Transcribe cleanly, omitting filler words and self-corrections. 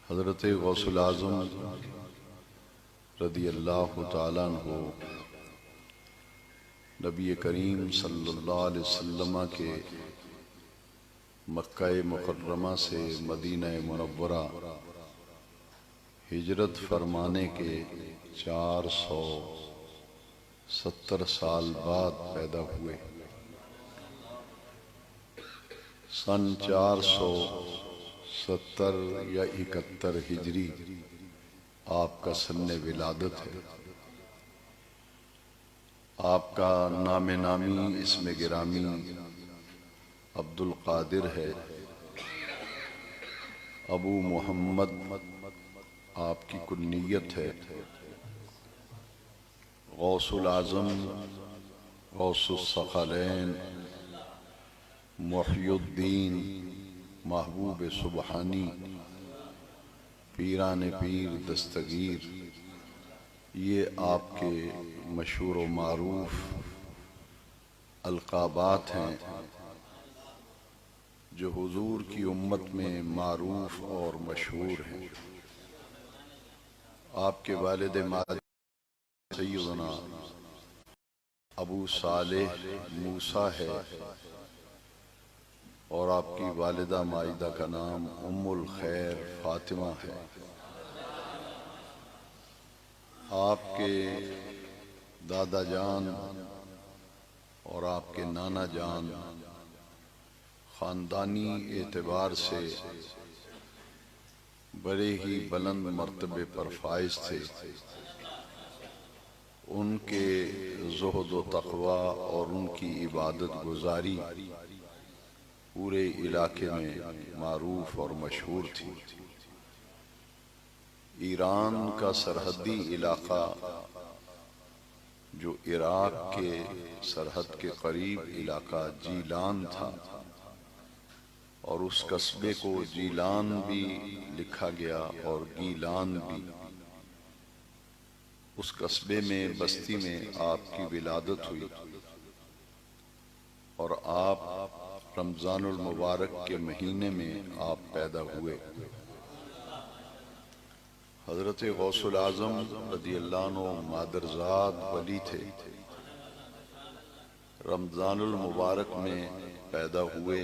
حضرت غوث الاعظم رضی اللہ تعالیٰ عنہ نبی کریم صلی اللہ علیہ وسلم کے مکہ مکرمہ سے مدینہ منورہ ہجرت فرمانے کے 470 سال بعد پیدا ہوئے۔ سن 470 یا 71 ہجری آپ کا سن ولادت ہے۔ آپ کا نام نامی اسم گرامی عبد القادر ہے۔ ابو محمد آپ کی کنیت ہے۔ غوث الاعظم، غوث الثقلین، محی الدین، محبوب سبحانی، پیران پیر دستگیر، یہ آپ کے مشہور و معروف القابات ہیں جو حضور کی امت میں معروف اور مشہور ہیں۔ آپ کے والد ماجد سیدنا ابو صالح موسیٰ ہے اور آپ کی والدہ ماجدہ کا نام ام الخیر فاطمہ ہے۔ آپ کے دادا جان اور آپ کے نانا جان خاندانی اعتبار سے بڑے ہی بلند مرتبے پر فائز تھے۔ ان کے زہد و تقوی اور ان کی عبادت گزاری پورے علاقے میں معروف اور مشہور تھی۔ ایران کا سرحدی علاقہ جو عراق کے سرحد کے قریب علاقہ جیلان تھا، اور اس قصبے کو جیلان بھی لکھا گیا اور گیلان بھی۔ اس قصبے میں بستی میں آپ کی ولادت ہوئی اور آپ رمضان المبارک کے مہینے میں آپ پیدا ہوئے۔ حضرت غوث الاعظم رضی اللہ عنہ مادرزاد ولی تھے۔ رمضان المبارک میں پیدا ہوئے